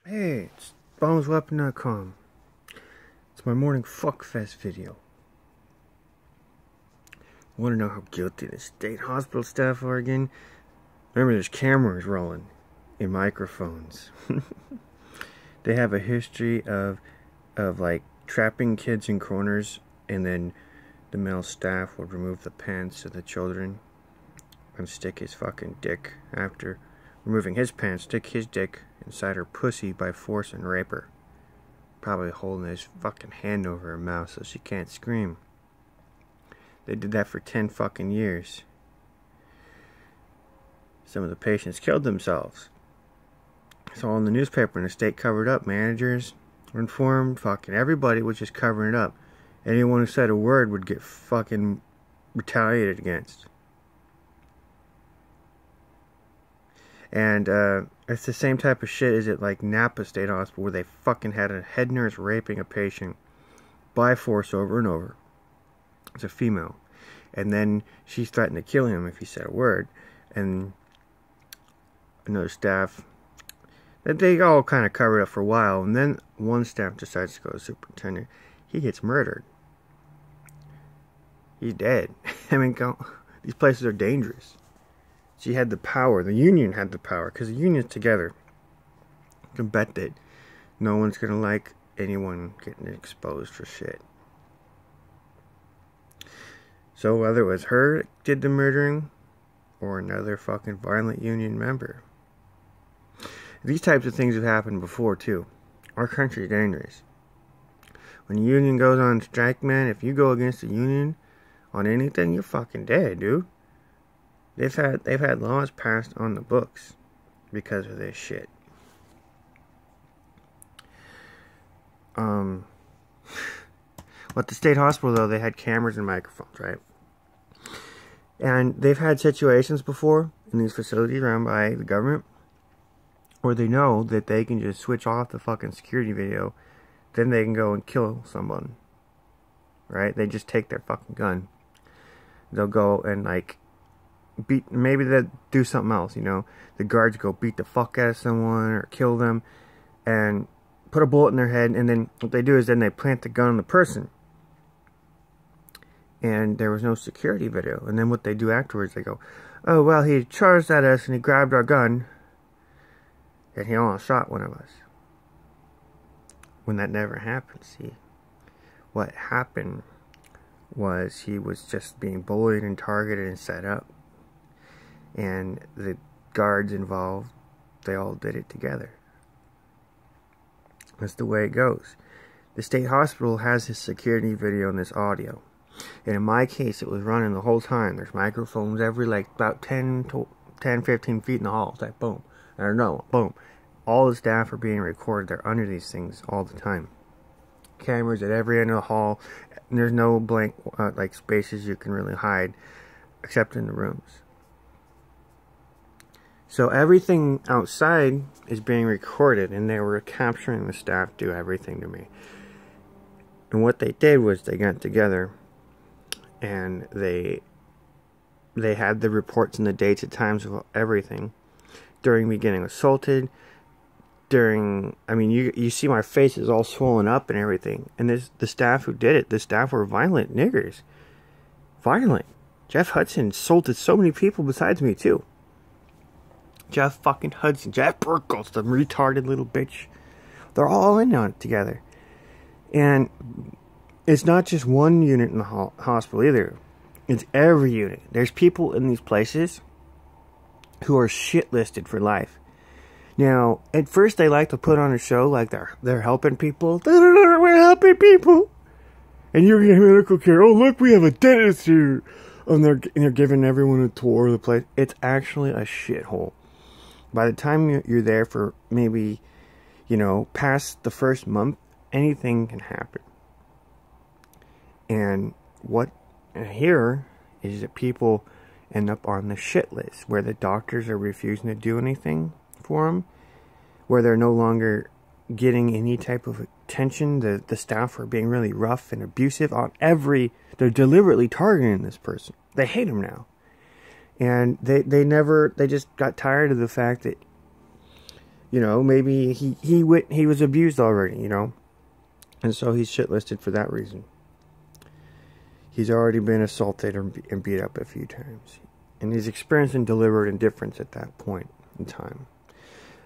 Hey, it's bombsweapon.com. It's my morning fuckfest video. Want to know how guilty the state hospital staff are again? Remember, there's cameras rolling and microphones. They have a history of like trapping kids in corners, and then the male staff would remove the pants of the children and stick his fucking dick after removing his pants, stick his dick inside her pussy by force and rape her. Probably holding his fucking hand over her mouth so she can't scream. They did that for 10 fucking years. Some of the patients killed themselves. It's all in the newspaper, and the state covered up. Managers were informed. Fucking everybody was just covering it up. Anyone who said a word would get fucking retaliated against. And it's the same type of shit as at like Napa State Hospital, where they fucking had a head nurse raping a patient by force over and over. It's a female. And then she threatened to kill him if he said a word. And another staff, they all kind of covered up for a while. And then one staff decides to go to the superintendent. He gets murdered. He's dead. I mean, these places are dangerous. She had the power. The union had the power. Because the union's together. You can bet that no one's going to like anyone getting exposed for shit. So whether it was her that did the murdering or another fucking violent union member. These types of things have happened before too. Our country's dangerous. When the union goes on strike, man, if you go against the union on anything, you're fucking dead, dude. They've had laws passed on the books because of this shit. At the state hospital, though, they had cameras and microphones, right? And they've had situations before in these facilities run by the government where they know that they can just switch off the fucking security video, then they can go and kill someone, right? They just take their fucking gun. They'll go and, like, maybe they'll do something else, you know? The guards go beat the fuck out of someone or kill them and put a bullet in their head, and then what they do is then they plant the gun on the person. And there was no security video. And then what they do afterwards, they go, oh, well, he charged at us and he grabbed our gun and he almost shot one of us. When that never happened, see? What happened was he was just being bullied and targeted and set up. And the guards involved, they all did it together. That's the way it goes. The state hospital has this security video and this audio. And in my case, it was running the whole time. There's microphones every, like, about 10, 15 feet in the hall. It's like, boom. Or no, boom. All the staff are being recorded. They're under these things all the time. Cameras at every end of the hall. And there's no blank, like, spaces you can really hide, except in the rooms. So everything outside is being recorded, and they were capturing the staff do everything to me. And what they did was they got together and they had the reports and the dates and times of everything. During me getting assaulted, I mean, you see my face is all swollen up and everything. And the staff who did it, the staff were violent niggers. Violent. Jeff Hudson assaulted so many people besides me too. Jeff fucking Hudson, Jeff Burkles, the retarded little bitch. They're all in on it together. And it's not just one unit in the hospital either. It's every unit. There's people in these places who are shit-listed for life. Now, at first they like to put on a show like they're helping people. We're helping people. And you're getting medical care. Oh, look, we have a dentist here. And they're giving everyone a tour of the place. It's actually a shithole. By the time you're there for maybe, you know, past the first month, anything can happen. And what I hear is that people end up on the shit list, where the doctors are refusing to do anything for them, where they're no longer getting any type of attention. The staff are being really rough and abusive on they're deliberately targeting this person. They hate him now. And they just got tired of the fact that You know, maybe he was abused already, you know, and so he's shitlisted for that reason. He's already been assaulted and beat up a few times, and he's experiencing deliberate indifference at that point in time.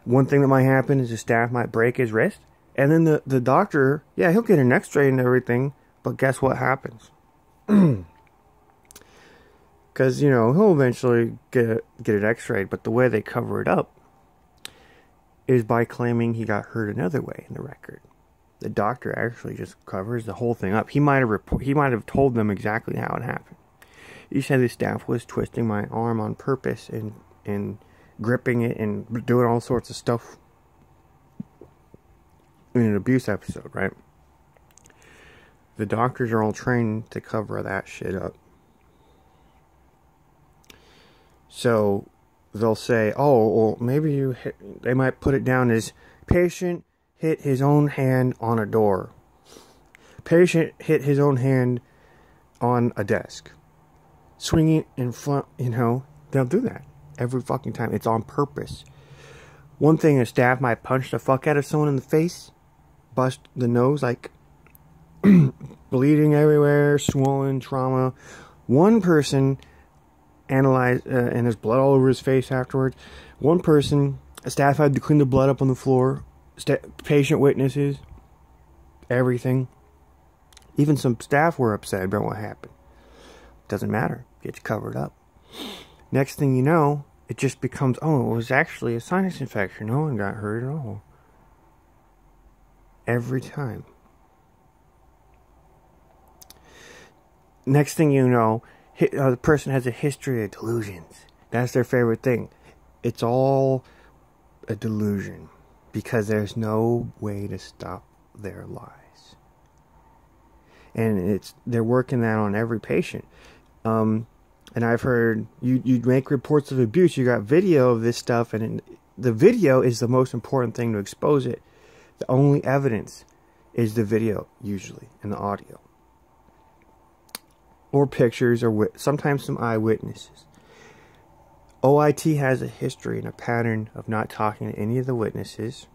One thing that might happen is the staff might break his wrist, and then the doctor, yeah, he'll get an x-ray and everything, but guess what happens? Because, you know, he'll eventually get it x-rayed, but the way they cover it up is by claiming he got hurt another way in the record. The doctor actually just covers the whole thing up. He might have told them exactly how it happened. He said the staff was twisting my arm on purpose and gripping it and doing all sorts of stuff in an abuse episode, right? The doctors are all trained to cover that shit up. So they'll say, oh, well, maybe they might put it down as patient hit his own hand on a door. Patient hit his own hand on a desk. Swinging in front, you know, they'll do that every fucking time. It's on purpose. One thing, a staff might punch the fuck out of someone in the face, bust the nose, like bleeding everywhere, swollen, trauma. One person analyzed, and there's blood all over his face afterwards. One person, a staff had to clean the blood up on the floor. Patient witnesses, everything. Even some staff were upset about what happened. Doesn't matter. Gets covered up. Next thing you know, it just becomes, oh, it was actually a sinus infection. No one got hurt at all. Every time. Next thing you know, the person has a history of delusions. That's their favorite thing. It's all a delusion. Because there's no way to stop their lies. And they're working that on every patient. And I've heard you make reports of abuse, you got video of this stuff, and the video is the most important thing to expose it. The only evidence is the video, usually, and the audio. Or pictures, or sometimes some eyewitnesses. OIT has a history and a pattern of not talking to any of the witnesses,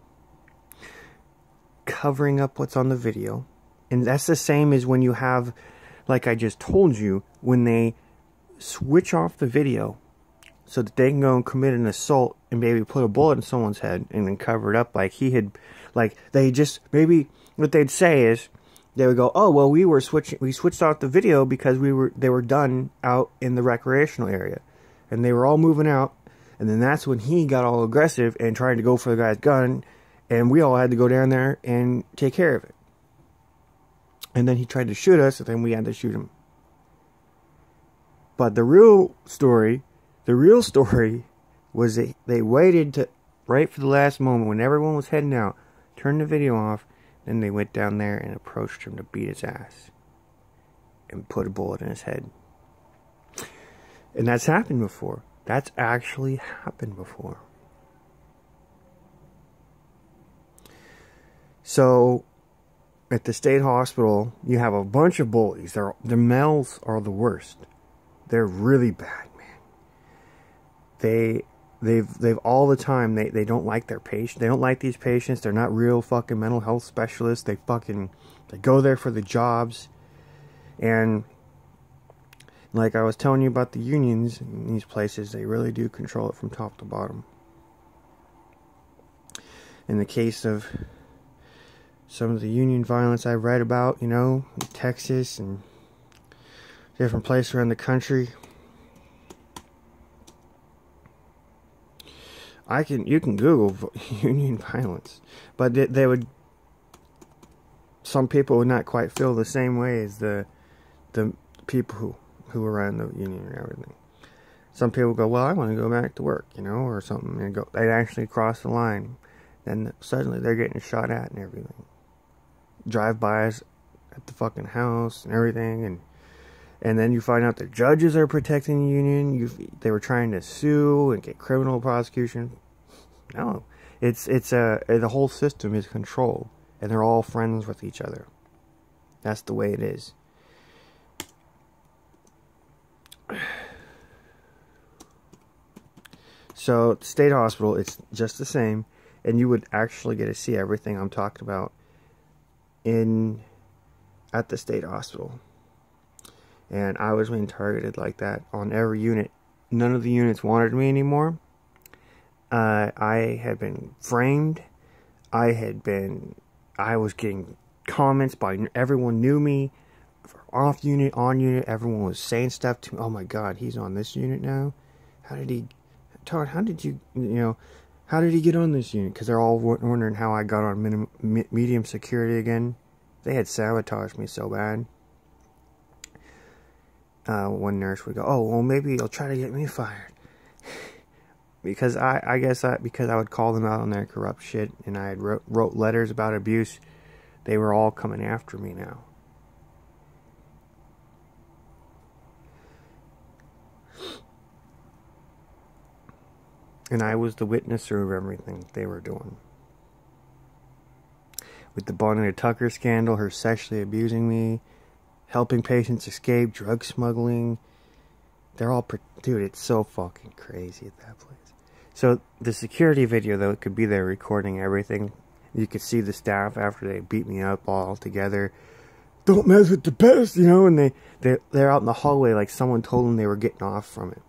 covering up what's on the video. And that's the same as when you have, like I just told you, when they switch off the video so that they can go and commit an assault and maybe put a bullet in someone's head and then cover it up like he had, like they just, maybe what they'd say is, they would go, oh, well, we switched off the video because they were done out in the recreational area. And they were all moving out, and then that's when he got all aggressive and tried to go for the guy's gun, and we all had to go down there and take care of it. And then he tried to shoot us, and then we had to shoot him. But the real story was that they waited to right for the last moment when everyone was heading out, turned the video off, then they went down there and approached him to beat his ass and put a bullet in his head. And that's happened before. That's actually happened before. So, at the state hospital, you have a bunch of bullies. The males are the worst. They're really bad, man. They've all the time, they don't like their patients. They don't like these patients. They're not real fucking mental health specialists. They go there for the jobs. And like I was telling you about the unions in these places, they really do control it from top to bottom. In the case of some of the union violence I've read about, you know, in Texas and different places around the country, you can Google union violence, but some people would not quite feel the same way as the people who were around the union and everything. Some people go, well, I want to go back to work, you know, or something, and they actually cross the line, then suddenly they're getting shot at and everything. Drive-bys at the fucking house and everything, and then you find out the judges are protecting the union. They were trying to sue and get criminal prosecution. No, the whole system is controlled, and they're all friends with each other. That's the way it is. So, state hospital, it's just the same. and you would actually get to see everything I'm talking about at the state hospital. And I was being targeted like that on every unit. None of the units wanted me anymore. I had been framed. I was getting comments by everyone knew me. Off unit, on unit, everyone was saying stuff to me. Oh my God, he's on this unit now. Todd, how did you get on this unit? Because they're all wondering how I got on medium security again. They had sabotaged me so bad. One nurse would go, oh, well, maybe you'll try to get me fired. Because because I would call them out on their corrupt shit, and I had wrote letters about abuse, they were all coming after me now. And I was the witnesser of everything they were doing. With the Bonnie Tucker scandal, her sexually abusing me, helping patients escape, drug smuggling. They're all... Dude, it's so fucking crazy at that place. So, the security video, though, could be there recording everything. You could see the staff after they beat me up all together. Don't mess with the best, you know? And they're out in the hallway like someone told them they were getting off from it.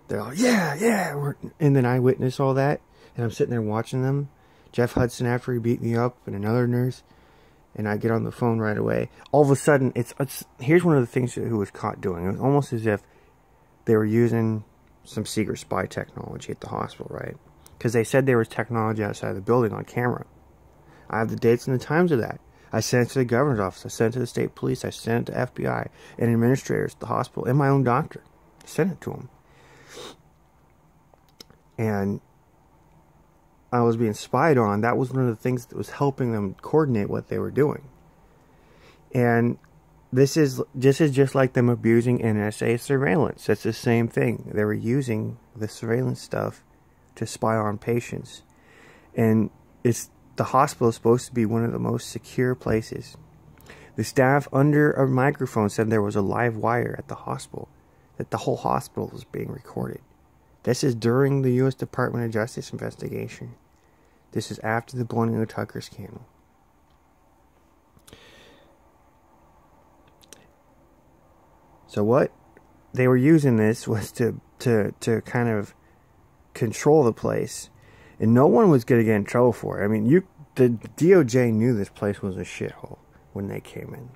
They're all, yeah. And then I witness all that. And I'm sitting there watching them. Jeff Hudson after he beat me up, and another nurse. And I get on the phone right away. All of a sudden, here's one of the things who was caught doing. It was almost as if they were using some secret spy technology at the hospital, right? Because they said there was technology outside the building on camera. I have the dates and the times of that. I sent it to the governor's office. I sent it to the state police. I sent it to FBI and administrators at the hospital and my own doctor. I sent it to them. And I was being spied on. That was one of the things that was helping them coordinate what they were doing. And this is just like them abusing NSA surveillance. That's the same thing. They were using the surveillance stuff to spy on patients. And the hospital is supposed to be one of the most secure places. The staff under a microphone said there was a live wire at the hospital, that the whole hospital was being recorded. This is during the U.S. Department of Justice investigation. This is after the Bonnie Tucker scandal. So what they were using this was to kind of control the place, and no one was going to get in trouble for it. I mean, the DOJ knew this place was a shithole when they came in.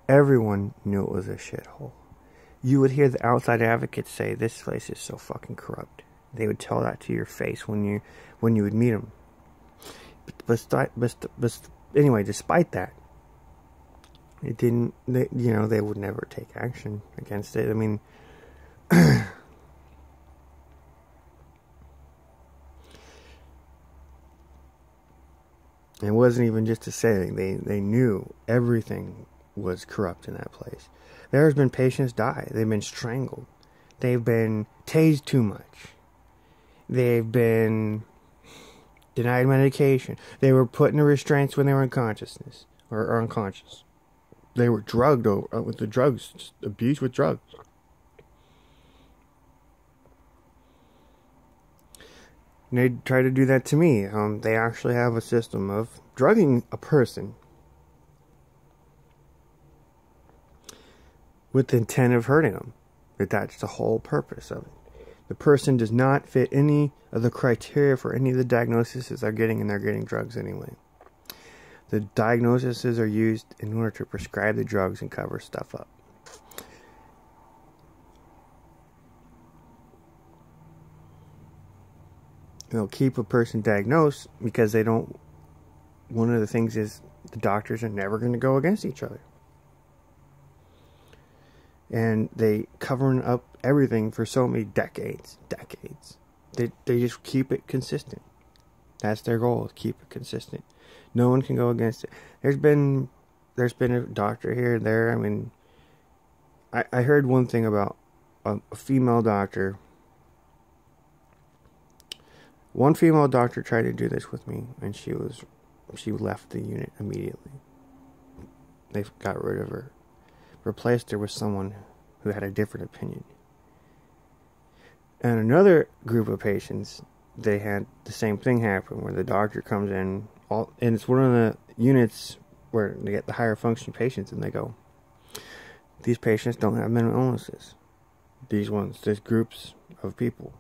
Everyone knew it was a shithole. You would hear the outside advocates say, this place is so fucking corrupt. They would tell that to your face when you would meet them. But anyway, despite that, it didn't. They would never take action against it. I mean, it wasn't even just a saying. They knew everything was corrupt in that place. There's been patients die. They've been strangled. They've been tased too much. They've been denied medication. They were put in restraints when they were unconscious. They were drugged with the drugs, just abused with drugs. And they try to do that to me. They actually have a system of drugging a person with the intent of hurting them. But that's the whole purpose of it. The person does not fit any of the criteria for any of the diagnoses they're getting, and they're getting drugs anyway. The diagnoses are used in order to prescribe the drugs and cover stuff up. They'll keep a person diagnosed because they don't... One of the things is the doctors are never going to go against each other. And they covering up everything for so many decades. They just keep it consistent. That's their goal, is keep it consistent. No one can go against it. There's been a doctor here and there. I mean, I heard one thing about a female doctor. One female doctor tried to do this with me, and she left the unit immediately. They got rid of her. Replaced her with someone who had a different opinion. And another group of patients, they had the same thing happen where the doctor comes in, and it's one of the units where they get the higher function patients, and they go, these patients don't have mental illnesses. There's groups of people.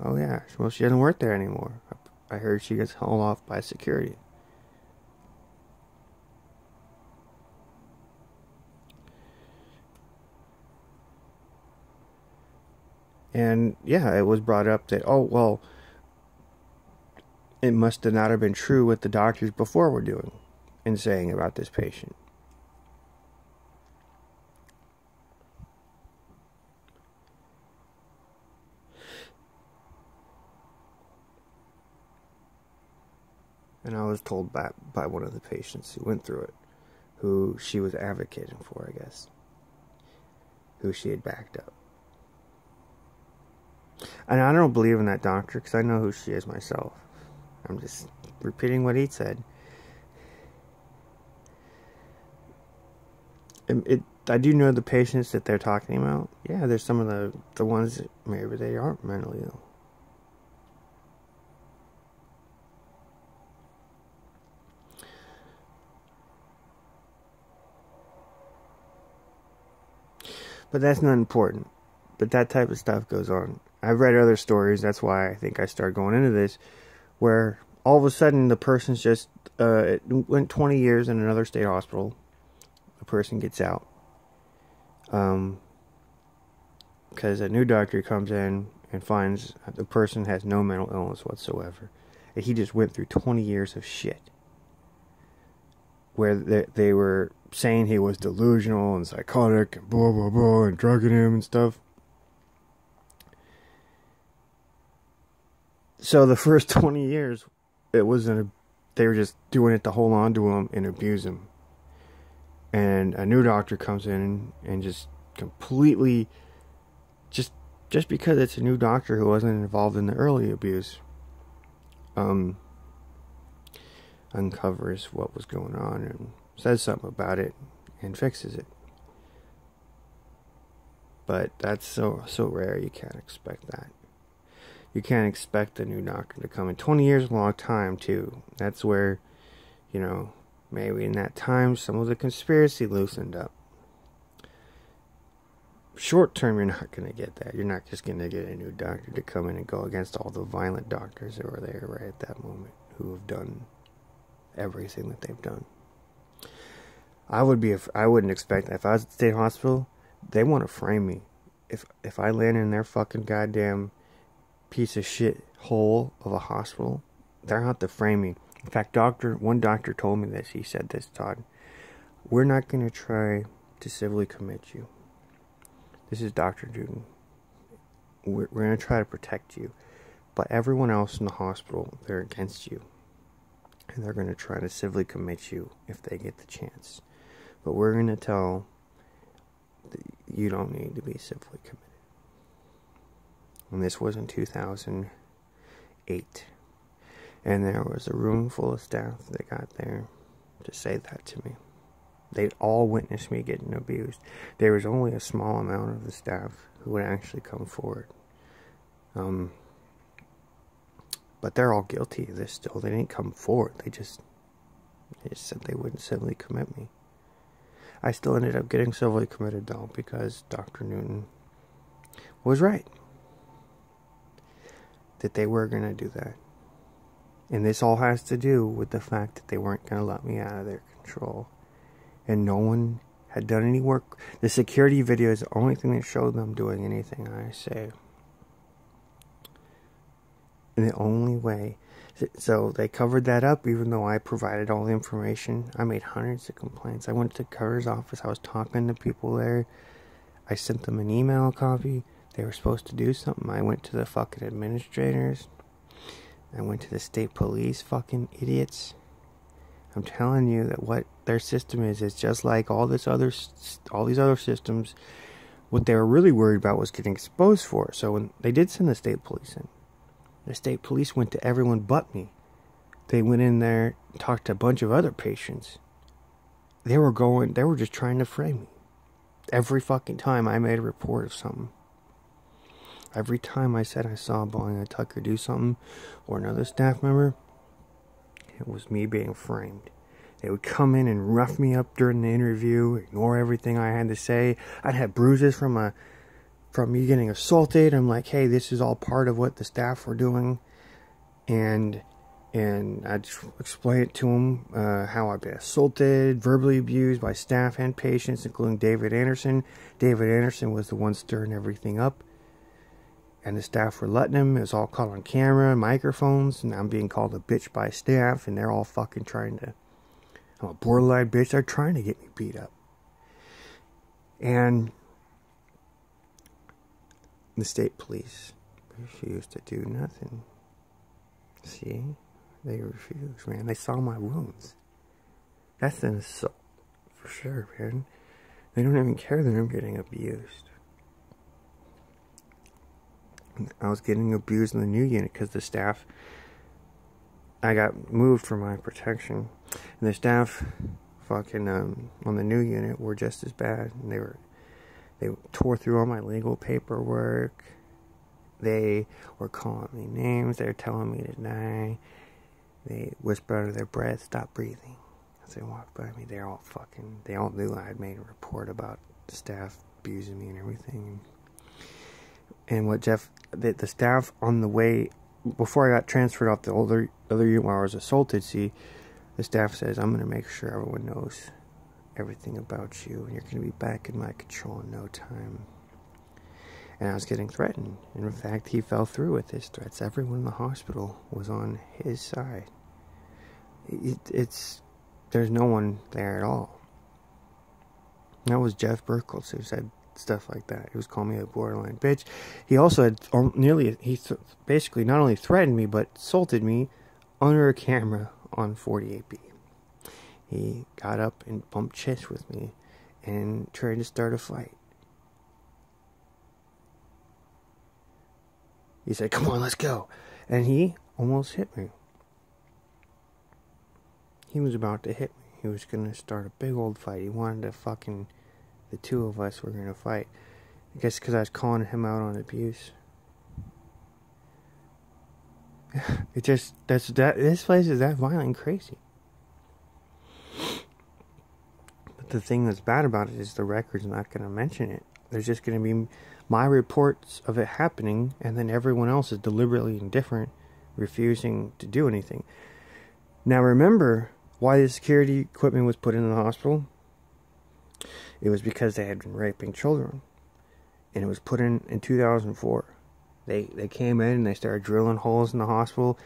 Oh yeah, well, she doesn't work there anymore. I heard she gets hauled off by security. And yeah, it was brought up that, oh, well, it must have not have been true what the doctors before were doing and saying about this patient. And I was told by one of the patients who went through it, who she was advocating for, I guess, who she had backed up. And I don't believe in that doctor because I know who she is myself. I'm just repeating what he said. I do know the patients that they're talking about. Yeah, there's some of the ones that maybe they aren't mentally ill. But that's not important. But that type of stuff goes on. I've read other stories, that's why I think I started going into this, where all of a sudden the person's just, it went 20 years in another state hospital. The person gets out. Because a new doctor comes in and finds the person has no mental illness whatsoever. And he just went through 20 years of shit. Where they were saying he was delusional and psychotic and blah blah blah and drugging him and stuff. So the first 20 years, they were just doing it to hold on to him and abuse him. And a new doctor comes in and just completely, just because it's a new doctor who wasn't involved in the early abuse, uncovers what was going on and says something about it and fixes it. But that's so rare, you can't expect that. You can't expect a new doctor to come in. 20 years is a long time, too. That's where, maybe in that time, some of the conspiracy loosened up. Short term, you're not going to get that. You're not just going to get a new doctor to come in and go against all the violent doctors that were there right at that moment, who have done everything that they've done. I wouldn't expect that. If I was at the state hospital, they want to frame me. If I land in their fucking goddamn piece of shit hole of a hospital, they're out to frame me. In fact, one doctor told me this. He said this, Todd. We're not going to try to civilly commit you. This is Dr. Duden. We're going to try to protect you. But everyone else in the hospital, they're against you. And they're going to try to civilly commit you if they get the chance. But we're going to tell that you don't need to be civilly committed. And this was in 2008. And there was a room full of staff that got there to say that to me. They'd all witnessed me getting abused. There was only a small amount of the staff who would actually come forward. But they're all guilty of this still. They didn't come forward. They just said they wouldn't civilly commit me. I still ended up getting civilly committed, though, because Dr. Newton was right. That they were going to do that. And this all has to do with the fact that they weren't going to let me out of their control. And no one had done any work. The security video is the only thing that showed them doing anything I say. And the only way. So they covered that up, even though I provided all the information. I made hundreds of complaints. I went to the governor's office. I was talking to people there. I sent them an email copy. They were supposed to do something. I went to the fucking administrators. I went to the state police, fucking idiots. I'm telling you that what their system is just like all these other systems. What they were really worried about was getting exposed for. So when they did send the state police in, the state police went to everyone but me. They went in there, talked to a bunch of other patients. They were just trying to frame me. Every fucking time I made a report of something. Every time I said I saw Bonnie Tucker do something, or another staff member, it was me being framed. They would come in and rough me up during the interview, ignore everything I had to say. I'd have bruises from me getting assaulted. I'm like, hey, this is all part of what the staff were doing. And I'd explain it to them, how I'd been assaulted, verbally abused by staff and patients, including David Anderson. David Anderson was the one stirring everything up. And the staff were letting him. It was all caught on camera, microphones, and I'm being called a bitch by staff, and they're all fucking trying to... I'm a borderline bitch. They're trying to get me beat up. And the state police refused to do nothing. See? They refused, man. They saw my wounds. That's an assault, for sure, man. They don't even care that I'm getting abused. I was getting abused in the new unit because the staff... I got moved for my protection. And the staff fucking on the new unit were just as bad. And they tore through all my legal paperwork. They were calling me names. They were telling me to die. They whispered under their breath, stop breathing. As they walked by me, they all knew I had made a report about the staff abusing me and everything. And what the staff on the way, before I got transferred off the other unit where I was assaulted, see, the staff says, I'm going to make sure everyone knows everything about you, and you're going to be back in my control in no time. And I was getting threatened. And in fact, he fell through with his threats. Everyone in the hospital was on his side. There's no one there at all. That was Jeff Burkholz who said stuff like that. He was calling me a borderline bitch. He also had basically not only threatened me, but assaulted me under a camera on 48B. He got up and bumped chest with me and tried to start a fight. He said, come on, let's go. And he almost hit me. He was about to hit me. He was going to start a big old fight. He wanted to the two of us were going to fight. I guess because I was calling him out on abuse. This place is that violent and crazy. But the thing that's bad about it is the record's not going to mention it. There's just going to be my reports of it happening, and then everyone else is deliberately indifferent, refusing to do anything. Now remember why the security equipment was put in the hospital? It was because they had been raping children. And it was put in 2004. They came in and they started drilling holes in the hospital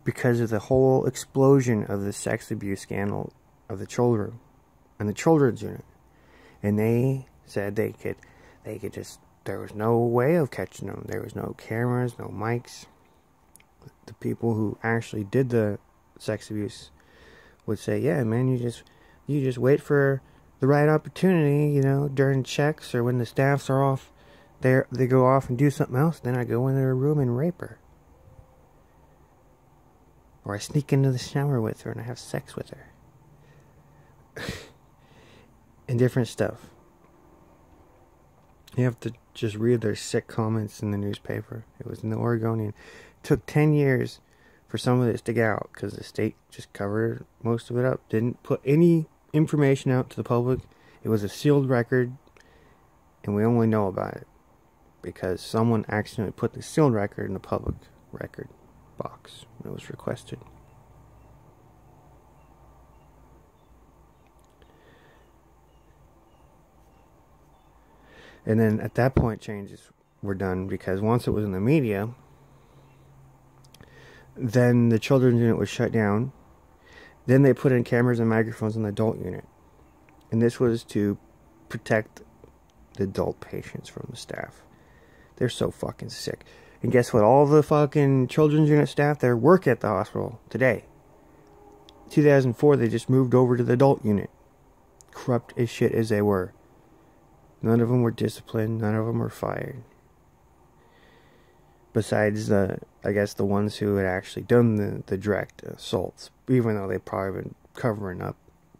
because of the whole explosion of the sex abuse scandal of the children and the children's unit. And they said they could just, there was no way of catching them. There was no cameras, no mics. The people who actually did the sex abuse would say, yeah, man, you just wait for the right opportunity, you know, during checks or when the staffs are off, they go off and do something else, then I go in their room and rape her. Or I sneak into the shower with her and I have sex with her. And different stuff. You have to just read their sick comments in the newspaper. It was in the Oregonian. It took 10 years for some of this to get out because the state just covered most of it up. Didn't put any information out to the public. It was a sealed record, and we only know about it because someone accidentally put the sealed record in the public record box when it was requested. And then at that point changes were done because once it was in the media, then the children's unit was shut down. Then they put in cameras and microphones in the adult unit. And this was to protect the adult patients from the staff. They're so fucking sick. And guess what? All the fucking children's unit staff there work at the hospital today. 2004, they just moved over to the adult unit. Corrupt as shit as they were. None of them were disciplined. None of them were fired. Besides I guess the ones who had actually done the direct assaults. Even though they've probably been covering up,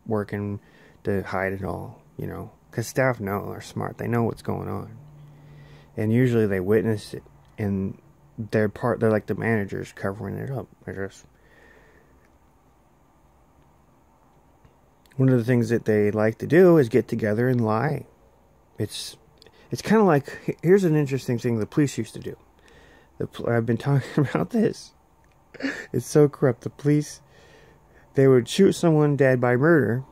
working to hide it all, you know. Because staff know, they're smart. They know what's going on. And usually they witness it and they're like the managers covering it up. They're just, one of the things that they like to do is get together and lie. It's kind of like, here's an interesting thing the police used to do. I've been talking about this. It's so corrupt. The police, they would shoot someone dead by murder,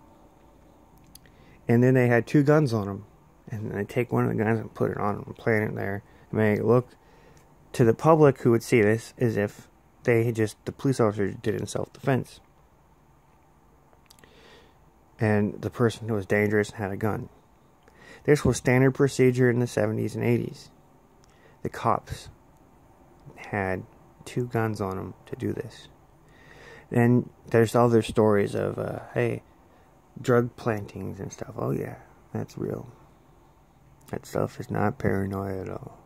and then they had 2 guns on them, and they take one of the guns and put it on them and plant it there, and make it look to the public who would see this as if the police officer did it in self-defense, and the person who was dangerous and had a gun. This was standard procedure in the 70s and 80s. The cops had 2 guns on them to do this. And there's other stories of, hey, drug plantings and stuff. Oh yeah, that's real. That stuff is not paranoia at all.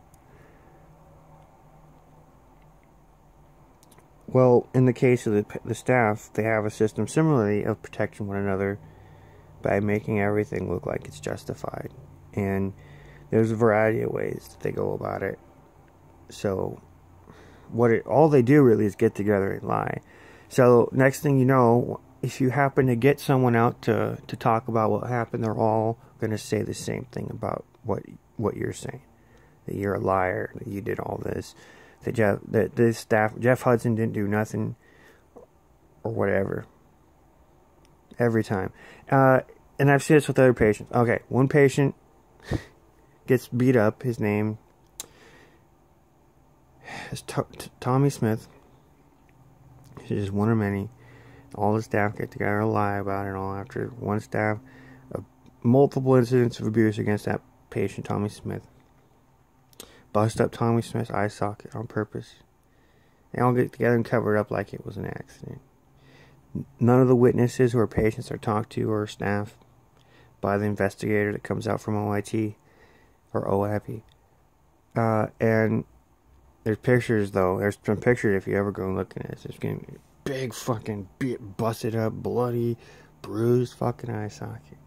Well, in the case of the staff, they have a system similarly of protecting one another by making everything look like it's justified. And there's a variety of ways that they go about it. So all they do really is get together and lie. So next thing you know, if you happen to get someone out to talk about what happened, they're all going to say the same thing about what you're saying. That you're a liar, that you did all this, that this staff, Jeff Hudson didn't do nothing, or whatever. Every time. And I've seen this with other patients. Okay, one patient gets beat up. His name is Tommy Smith. He's just one of many. All the staff get together and lie about it all. After one staff, multiple incidents of abuse against that patient, Tommy Smith. Bust up Tommy Smith's eye socket on purpose. They all get together and cover it up like it was an accident. None of the witnesses or patients are talked to or staffed by the investigator that comes out from OIT or OAPI. And there's pictures, though. There's some pictures if you ever go and look at this. There's going to be big fucking busted up, bloody, bruised fucking eye socket.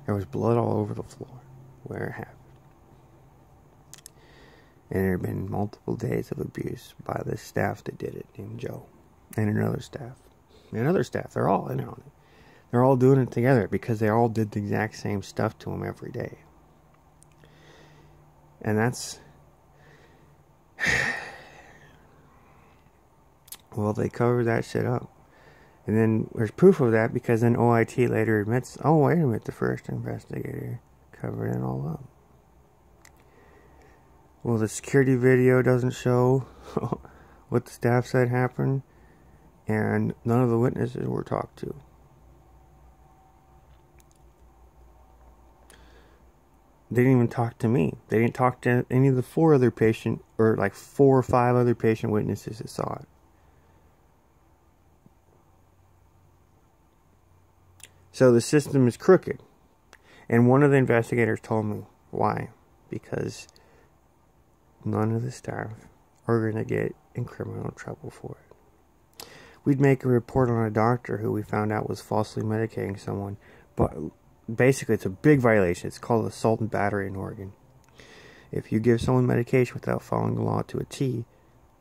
There was blood all over the floor where it happened. And there had been multiple days of abuse by the staff that did it, named Joe. And another staff. They're all in on it. They're all doing it together because they all did the exact same stuff to him every day. And that's... well, they covered that shit up. And then there's proof of that because then OIT later admits, oh, wait a minute, the first investigator covered it all up. Well, the security video doesn't show what the staff said happened, and none of the witnesses were talked to. They didn't even talk to me. They didn't talk to any of the 4 other patient, or like 4 or 5 other patient witnesses that saw it. So the system is crooked. And one of the investigators told me why. Because none of the staff are going to get in criminal trouble for it. We'd make a report on a doctor who we found out was falsely medicating someone, but basically it's a big violation. It's called assault and battery in Oregon. If you give someone medication without following the law to a T,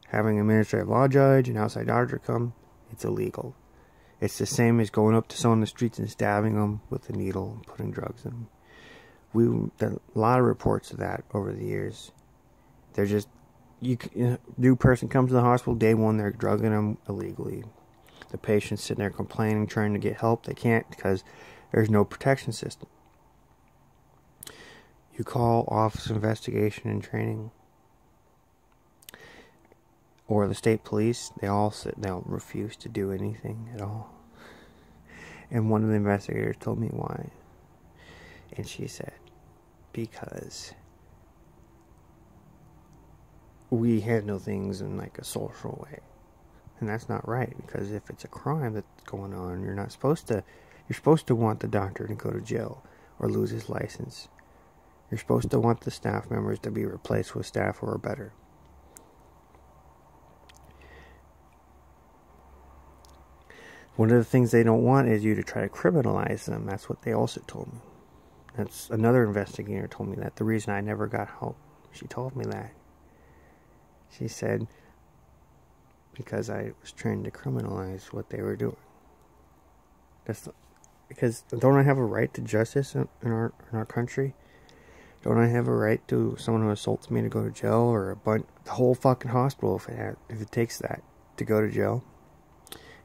having an administrative law judge and outside doctor come, it's illegal. It's the same as going up to someone in the streets and stabbing them with a needle and putting drugs in them. We've done a lot of reports of that over the years. They're just, new person comes to the hospital, day 1, they're drugging them illegally. The patient's sitting there complaining, trying to get help. They can't because there's no protection system. You call Office of Investigation and Training or the state police, they'll refuse to do anything at all. And one of the investigators told me why. And she said, because we handle things in like a social way. And that's not right, because if it's a crime that's going on, you're supposed to want the doctor to go to jail or lose his license. You're supposed to want the staff members to be replaced with staff who are better. One of the things they don't want is you to try to criminalize them. That's what they also told me. That's another investigator told me that. The reason I never got help She told me that. She said, because I was trying to criminalize what they were doing. Because don't I have a right to justice in our country? Don't I have a right to someone who assaults me to go to jail, or the whole fucking hospital if it takes that to go to jail?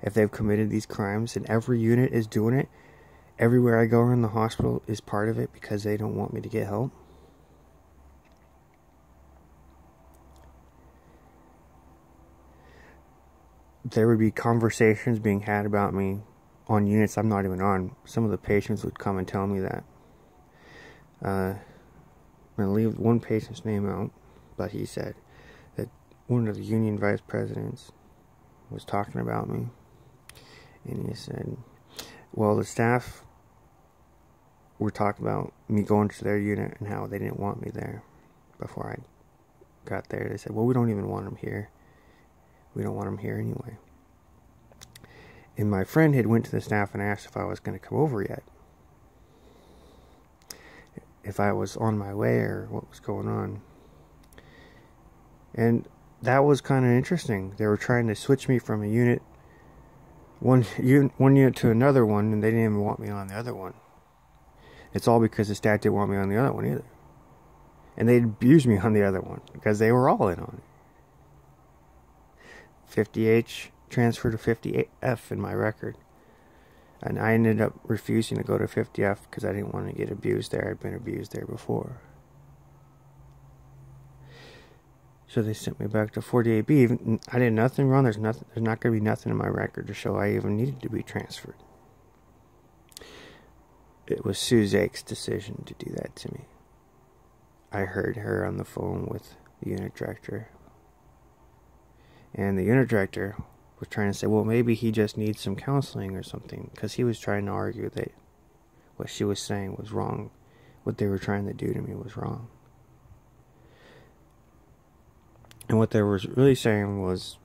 If they've committed these crimes and every unit is doing it, everywhere I go in the hospital is part of it because they don't want me to get help. There would be conversations being had about me on units I'm not even on. Some of the patients would come and tell me that. I'm going to leave one patient's name out, but he said that one of the union vice presidents was talking about me. And he said, well, the staff were talking about me going to their unit and how they didn't want me there before I got there. They said, well, we don't even want them here. We don't want them here anyway. And my friend had went to the staff and asked if I was going to come over yet. If I was on my way or what was going on. And that was kind of interesting. They were trying to switch me from one unit to another one, and they didn't even want me on the other one. It's all because the staff didn't want me on the other one either. And they abused me on the other one because they were all in on it. 50H transferred to 50F in my record. And I ended up refusing to go to 50F because I didn't want to get abused there. I'd been abused there before. So they sent me back to 48B. Even I did nothing wrong. There's not going to be nothing in my record to show I even needed to be transferred. It was Suzanne's decision to do that to me. I heard her on the phone with the unit director. And the unit director was trying to say, well, maybe he just needs some counseling or something. Because he was trying to argue that what she was saying was wrong. What they were trying to do to me was wrong. And what they were really saying was,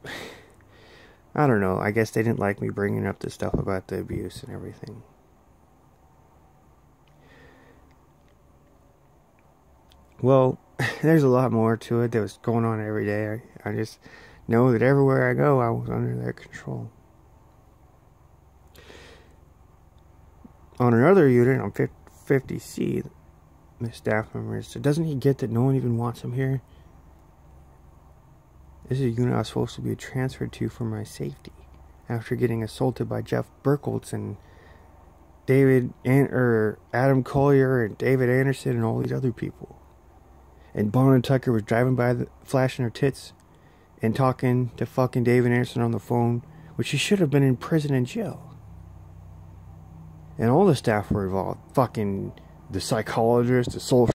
I don't know, I guess they didn't like me bringing up the stuff about the abuse and everything. Well, there's a lot more to it that was going on every day. I just know that everywhere I go, I was under their control. On another unit, on 50C, the staff member said, doesn't he get that no one even wants him here? This is a unit I was supposed to be transferred to for my safety. After getting assaulted by Jeff Burkholz and Adam Collier and David Anderson and all these other people. And Bonnie Tucker was driving by, flashing her tits and talking to fucking David Anderson on the phone, which she should have been in prison and jail. And all the staff were involved. Fucking the psychologist, the social